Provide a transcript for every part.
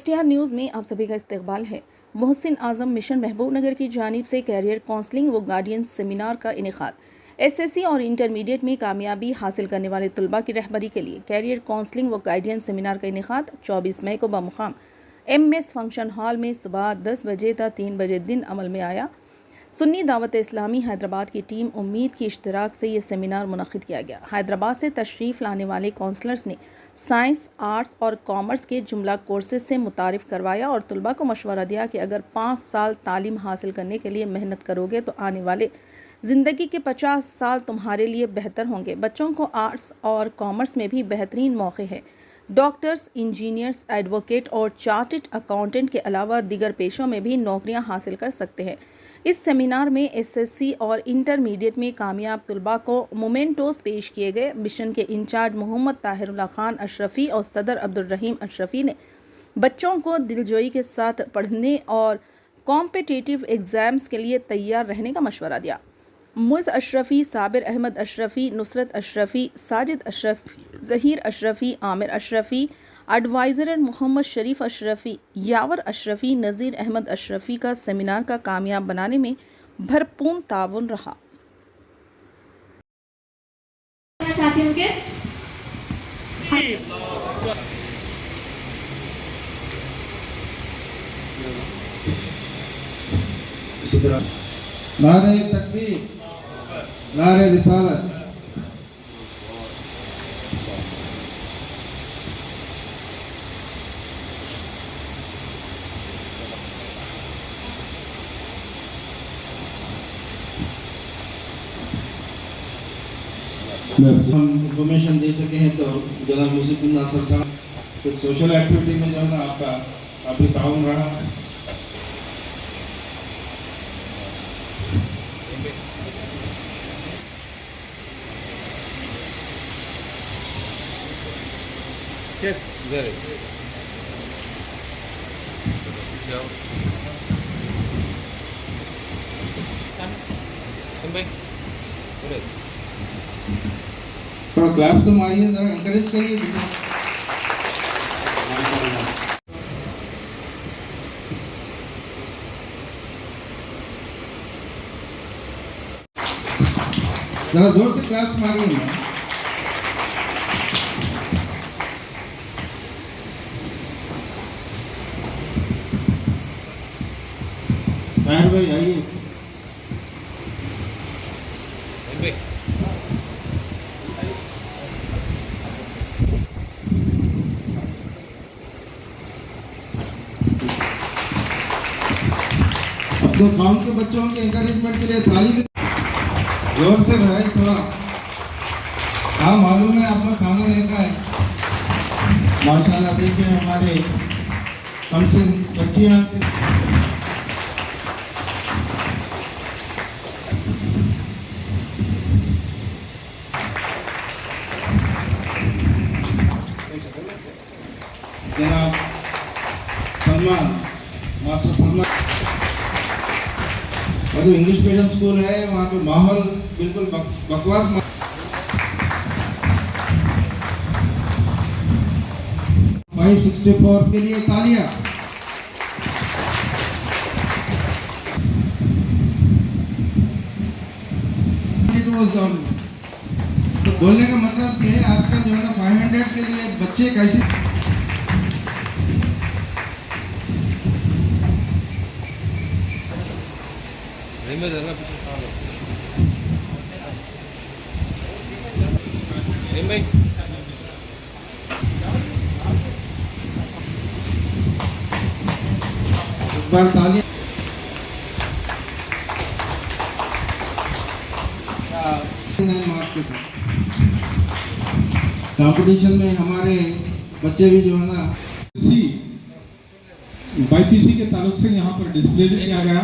STR news میں آپ سبھی کا استقبال ہے۔ محسن اعظم مشن محبوب نگر کی جانب سے کیریئر کونسلنگ و گائیڈنس سیمینار کا انعقاد۔ SSC اور انٹرمیڈیٹ میں کامیابی حاصل کرنے والے طلباء کی رہبری کے لیے کیریئر کونسلنگ و گائیڈنس سیمینار کا انعقاد 24 مئی کو بمقام MS فنکشن ہال میں صبح 10 بجے تا 3 بجے دن عمل میں آیا۔ سنی دعوت اسلامی حیدرآباد کی ٹیم امید کی اشتراک سے یہ سیمینار منعقد کیا گیا۔ حیدرآباد سے تشریف لانے والے کونسلرز نے سائنس، آرٹس اور کامرس کے جملہ کورسز سے متعارف کروایا اور طلباء کو مشورہ دیا کہ اگر 5 سال تعلیم حاصل کرنے کے لیے محنت کرو گے تو آنے والے زندگی کے 50 سال تمہارے لیے بہتر ہوں گے۔ بچوں کو آرٹس اور کامرس میں بھی بہترین موقع ہے۔ ڈاکٹرز، انجینئرز، ایڈوکیٹ اور چارٹرڈ اکاؤنٹنٹ کے علاوہ دیگر پیشوں میں بھی نوکریاں حاصل کر سکتے ہیں۔ اس سیمینار میں SSC اور انٹرمیڈیٹ میں کامیاب طلباء کو مومنٹوز پیش کیے گئے۔ مشن کے انچارج محمد طاہر اللہ خان اشرفی اور صدر عبدالرحیم اشرفی نے بچوں کو دلجوئی کے ساتھ پڑھنے اور کمپٹیٹیو ایگزامز کے لیے تیار رہنے کا مشورہ دیا۔ معز اشرفی، صابر احمد اشرفی، نصرت اشرفی، ساجد اشرفی، ظہیر اشرفی، عامر اشرفی، ایڈوائزر محمد شریف اشرفی، یاور اشرفی، نذیر احمد اشرفی کا سیمینار کا کامیاب بنانے میں بھرپور تعاون رہا۔ چاہتی ہوں کہ نعرہ تکبیر، نعرہ رسالت۔ ہم انفارمیشن دے سکے ہیں تو جناب یوسف ناصر صاحب کچھ سوشل ایکٹیویٹی میں جو ہے نا آپ کا کافی تعاون رہا۔ تھوڑا کلاس تو ماریے، ذرا انکریج کریے۔ ذرا زور سے کلاس ماریے۔ طاہر بھائی آئیے۔ تو قوم کے بچوں کے انکریجمنٹ کے لیے تعلیم زور سے بھائی تھوڑا کام معلوم ہے، آپ کا کھانا رہتا ہے ماشاءاللہ۔ دیکھیں ہمارے کم سے بچیاں جناب سلمان، ماسٹر سلمان، اور جو انگلش میڈیم اسکول ہے وہاں پہ ماحول بالکل بکواس۔ 564 کے لیے تالیاں۔ تو بولنے کا مطلب یہ ہے آج کل جو ہے نا 500 کے لیے بچے کیسے تعلیم کمپٹیشن میں ہمارے بچے بھی جو ہے نا BPC کے تعلق سے یہاں پر ڈسپلے بھی کیا گیا،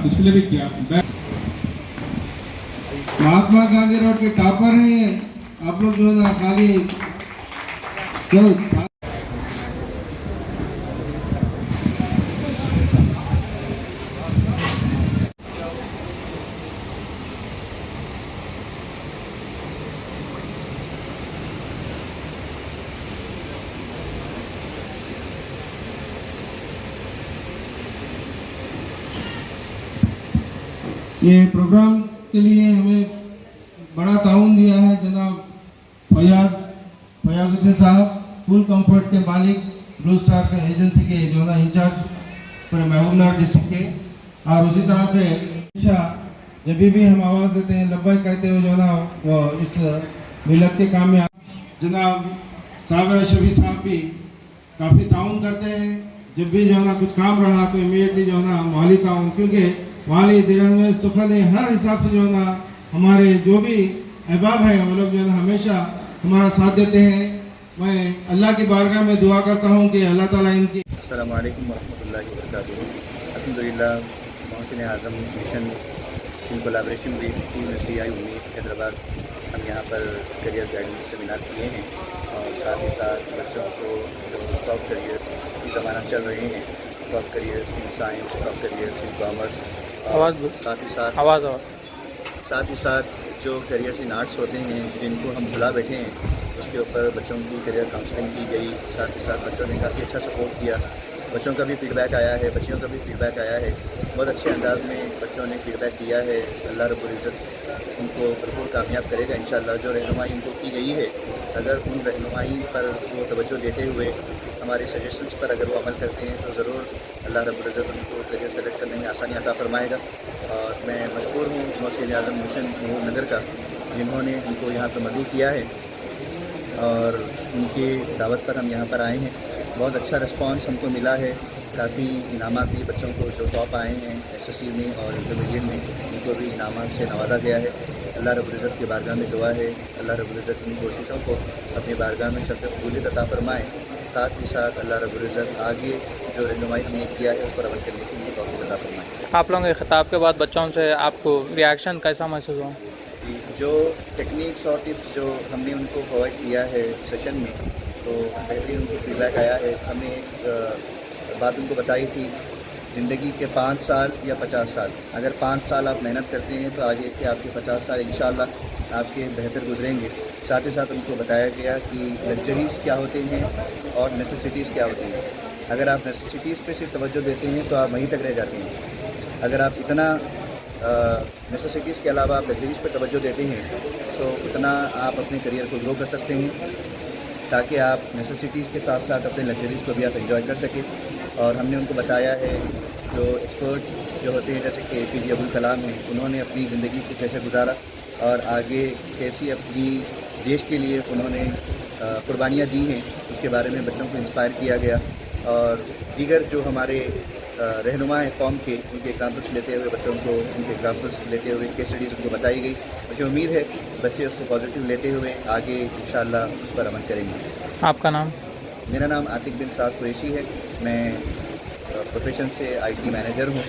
ڈسپلے بھی کیا۔ مہاتما گاندھی روڈ کے ٹاپر ہیں آپ لوگ جو ہے نا خالی ये प्रोग्राम के लिए हमें बड़ा ताउन दिया है जनाब फयाजुद्दीन साहब, फुल कंफर्ट के मालिक, ब्लू स्टार के एजेंसी के जो है ना इंचार्ज पूरे महबूबनगर डिस्ट्रिक्ट के। और उसी तरह से हमेशा जब भी हम आवाज़ देते हैं लब्बैक कहते हुए जो है ना वो इस मिलत के काम में जनाब सागर शफी साहब भी काफ़ी ताउन करते हैं। जब भी जो है ना कुछ काम रहा तो इमीडिएटली जो है ना माली ताउन, क्योंकि माली दिनों में सुखद है, हर हिसाब से जो है ना हमारे जो भी अहबाब हैं वो लोग जो है ना हमेशा हमारा साथ देते हैं। मैं अल्लाह की बारगाह में दुआ करता हूँ कि अल्लाह ताला इनकी अस्सलाम वालेकुम वरहमतुल्लाहि वबरकातुहू। अल्हम्दुलिल्लाह Mohsin Azam mission in collaboration with university Umeed Hyderabad हम यहाँ पर करियर गाइडेंस सेमिनार किए हैं और साथ ही साथ बच्चों को जो टॉप करियर्स की ज़माना चल रहे हैं, top careers in science, top careers in commerce, और साथ ही साथ जो करियर्स इन आर्ट्स होते हैं जिनको हम भुला बैठे हैं उसके ऊपर बच्चों की करियर काउंसलिंग की गई। साथ ही साथ बच्चों ने काफ़ी अच्छा सपोर्ट किया, बच्चों का भी फीडबैक आया है, बच्चियों का भी फीडबैक आया है। बहुत अच्छे अंदाज में बच्चों ने फीडबैक दिया है। अल्लाह रब्बुल इज़्ज़त उनको भरपूर कामयाब करेगा इंशाअल्लाह। जो रहनुमाई उनको की गई है, अगर उन रहनुमाई पर वो तवज्जो देते हुए हमारे सजेशंस पर अगर वो अमल करते हैं तो ज़रूर अल्लाह रब्बुल इज़्ज़त उनको करियर सेलेक्ट करने में आसानी अता फरमाएगा। और मैं मशकूर हूँ मोहसिन आज़म मिशन महबूबनगर का, जिन्होंने हमको यहाँ पर मदऊ किया है और उनकी दावत पर हम यहाँ पर आए हैं। बहुत अच्छा रिस्पांस हमको मिला है। काफ़ी इनामात भी बच्चों को जो टॉप आए हैं एसएससी में और इंटरमीडिएट में, उनको भी इनामात से नवाजा गया है। अल्लाह रब्बुल इज़्ज़त की बारगाह में दुआ है अल्लाह रब्बुल इज़्ज़त इन कोशिशों को अपनी बारगाह में शर्फ़ कबूलियत अता फरमाए। साथ ही साथ अल्लाह रब्बुल इज़्ज़त आगे जो रहनुमाई हमने किया है उस पर अमल करने के लिए तौफ़ीक़ अता फरमाए। आप लोगों के खिताब के बाद बच्चों से आपको रिएक्शन कैसा महसूस हुआ? जो टेक्निक्स और टिप्स जो हमने उनको प्रोवाइड किया है सेशन में, तो बेहतरीन उनको फीडबैक आया है। हमने एक बात उनको बताई थी, ज़िंदगी के 5 साल या 50 साल, अगर 5 साल आप मेहनत करते हैं तो आगे के आपके 50 साल इंशाअल्लाह आपके बेहतर गुजरेंगे। साथ ही साथ उनको बताया गया कि लग्जरीज़ क्या होते हैं और नेसेसिटीज़ क्या होती हैं। अगर आप नेसेसिटीज़ पे सिर्फ तवज्जो देते हैं तो आप वहीं तक रह जाते हैं। अगर आप इतना नेसेसिटीज़ के अलावा आप लग्जरीज़ पर तवज्जो देते हैं तो उतना आप अपने करियर को ग्रो कर सकते हैं, ताकि आप नेसेसिटीज़ के साथ साथ अपने लग्जरीज़ को भी आप एंजॉय कर सकें। और हमने उनको बताया है जो एक्सपर्ट्स जो होते हैं जैसे कि APJ अब्दुल कलाम हैं, उन्होंने अपनी ज़िंदगी को कैसे गुजारा और आगे कैसी अपनी देश के लिए उन्होंने कुर्बानियाँ दी हैं, उसके बारे में बच्चों को इंस्पायर किया गया। और दीगर जो हमारे रहनुमा हैं कौम के, उनके एग्जाम्पल्स लेते हुए बच्चों को उनके एग्जाम्पल्स लेते हुए केस स्टडीज़ उनको बताई गई। मुझे उम्मीद है बच्चे उसको पॉजिटिव लेते हुए आगे इंशाअल्लाह उस पर अमल करेंगे। आपका नाम? मेरा नाम आतिक बिन साद कुरैशी है। मैं प्रोफेशन से IT मैनेजर हूँ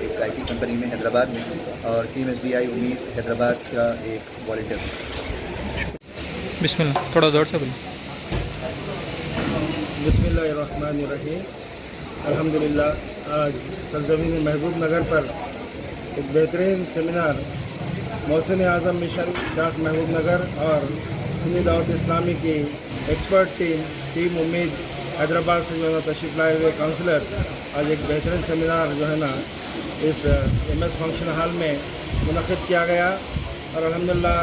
एक IT कंपनी में हैदराबाद में, और टीम SDI उम्मीद हैदराबाद का एक वॉलंटियर हूँ। बिस्मिल्लाह, थोड़ा जोर से बोलिए। बिस्मिल्लाहिर्रहमानिर्रहीम। अल्हम्दुलिल्लाह आज सरज़मीन महबूब नगर पर एक बेहतरीन सेमिनार मोहसिन आज़म मिशन डाक महबूब नगर और सुन्नी दावत इस्लामी की एक्सपर्ट टीम उम्मीद हैदराबाद से जो है तशरीफ़ लाए हुए काउंसलर आज एक बेहतरीन सेमिनार जो है ना इस MS फंक्शन हॉल में मुनक़िद किया गया। और अल्हम्दुलिल्लाह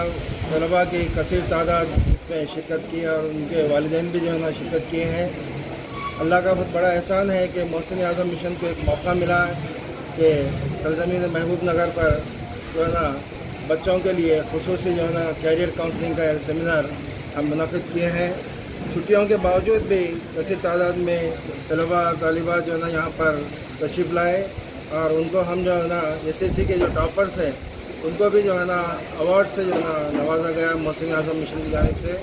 तलबा की कसीर तादाद इसमें शिरकत की और उनके वालिदैन भी जो है ना शिरकत किए हैं। अल्लाह का बहुत बड़ा एहसान है कि मोहसिन आज़म मिशन को एक मौका मिला कि सरज़मीन महबूब नगर पर जो है ना बच्चों के लिए खुसूसी जो है ना कैरियर काउंसलिंग का सेमिनार हम मुनक़िद किए हैं। छुट्टियों के बावजूद भी कसीर तादाद में तलबा तालिबात जो है ना यहाँ पर तशरीफ़ लाए और उनको हम जो है ना SSC के जो टॉपर्स हैं उनको भी जो है ना अवार्ड से जो है ना नवाजा गया मोहसिन आज़म मिशन की जानिब से।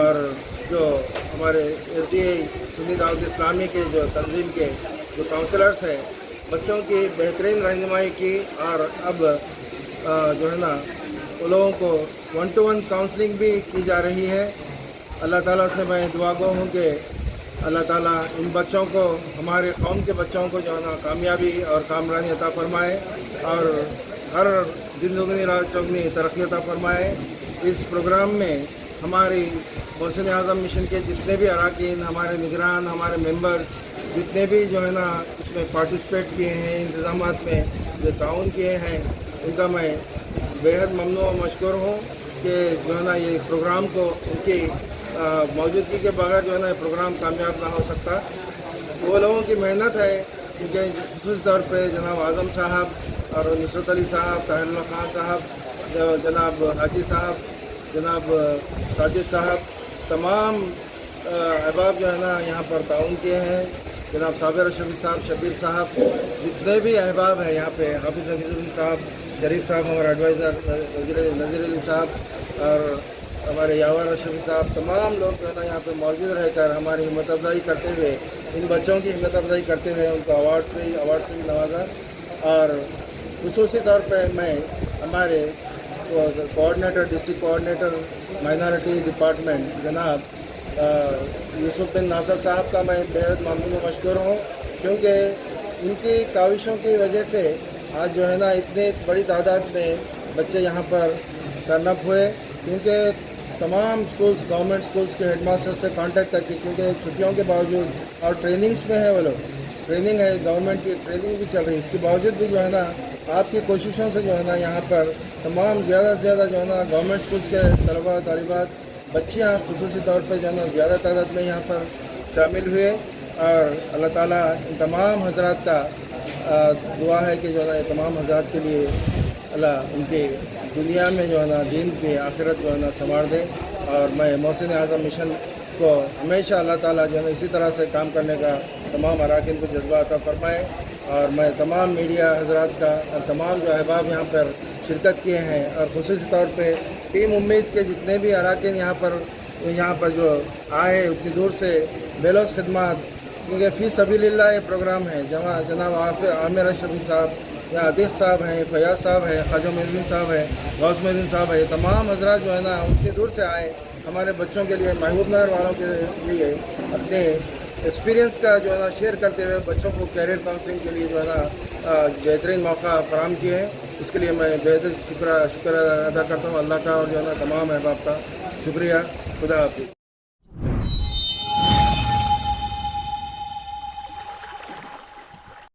और जो हमारे SDI सुन्नी दावत इस्लामी के जो तंजीम के जो काउंसलर्स हैं बच्चों की बेहतरीन रहनुमाई की, और अब जो है ना उन लोगों को 1-to-1 काउंसलिंग भी की जा रही है। अल्लाह ताला से मैं दुआ गो हूँ कि अल्लाह ताला इन बच्चों को, हमारे कौम के बच्चों को जो है ना कामयाबी और कामरानी अता फरमाए और हर दिन दुगनी रात चौगनी तरक्की अता फरमाए। इस प्रोग्राम में हमारी मोहसिन आज़म मिशन के जितने भी अरकान, हमारे निगरान, हमारे मेंबर्स जितने भी जो है ना इसमें पार्टिसिपेट किए हैं इंतज़ामात में, जो ताउन किए हैं उनका मैं बेहद ममनू और मशकूर हूँ कि जो है ना ये प्रोग्राम को उनकी मौजूदगी के बगैर जो है ना ये प्रोग्राम कामयाब ना हो सकता। वो लोगों की मेहनत है क्योंकि ख़ुसूस तौर पे जनाब आज़म साहब और नुसरत अली साहब, ताहिर खान साहब, जनाब हाजी साहब, जनाब साजिद साहब, तमाम अहबाब जो है ना यहाँ पर ताउन किए हैं। जनाब साबिर शफी साहब, शबीर साहब, जितने भी अहबाब हैं यहाँ पे, हाफिज़ हफीज़ुद्दीन साहब, शरीफ साहब हमारे एडवाइज़र, नज़ीर अली साहब और हमारे यावर शफी साहब, तमाम लोग जो है ना यहाँ पे मौजूद रहकर हमारी हिम्मत अफजाई करते हुए, इन बच्चों की हिम्मत अफजाई करते हुए उनको अवार्ड से भी नवाजा। और खुसूसी तौर पे मैं हमारे coordinator, district coordinator minority department जनाब यूसुफ बिन नासर साहब का मैं बेहद ममनून व मशकूर हूँ क्योंकि उनकी काविशों की वजह से आज जो है ना इतने बड़ी तादाद में बच्चे यहाँ पर टर्न अप हुए। क्योंकि तमाम स्कूल्स, गवर्नमेंट स्कूल्स के हेडमास्टर से कांटेक्ट करके, क्योंकि छुट्टियों के बावजूद और ट्रेनिंग्स में है वो लोग, ट्रेनिंग है, गवर्नमेंट की ट्रेनिंग भी चल रही है, इसके बावजूद भी जो है ना आपकी कोशिशों से जो है ना यहाँ पर तमाम ज़्यादा से ज़्यादा जो है ना गवर्नमेंट स्कूल्स के तलबा तालिबात बच्चियाँ खुसूसी तौर पर जो है ना ज़्यादा तादाद में यहाँ पर शामिल हुए। और अल्लाह ताला इन तमाम हजरात का दुआ है कि जो है ना ये तमाम हजरात के लिए अल्लाह उनके दुनिया में जो है ना दीन की आखिरत जो है ना संवार दे। और मैं मोहसिन आज़म मिशन को हमेशा अल्लाह ताला जो है ना इसी तरह से काम करने का तमाम अराकीन को जज्बा अता फरमाए। और मैं तमाम मीडिया हजरात का और तमाम जो अहबाब यहाँ पर शिरकत किए हैं और खुसूसी तौर पे टीम उम्मीद के जितने भी अराकीन यहाँ पर जो आए उतनी दूर से बेलोस खिदमत, क्योंकि फ़ी सबीलिल्लाह ये प्रोग्राम है जहाँ जनाब आमिर अशरफी साहब या आतिफ साहब हैं, फयाज साहब हैं, ख्वाजा मोइनुद्दीन साहब हैं, गौस मोइनुद्दीन साहब हैं, ये तमाम हजरात जो है ना उतनी दूर से आए हमारे बच्चों के लिए, महबूब नगर वालों के लिए अपने एक्सपीरियंस का जो है ना शेयर करते हुए बच्चों को कैरियर काउंसलिंग के लिए जो है ना बेहतरीन मौका फराहम किए हैं। इसके लिए मैं बेहद शुक्र अदा करता हूँ अल्लाह का और जो है ना तमाम अहबाब का। शुक्रिया। खुदा हाफिज़।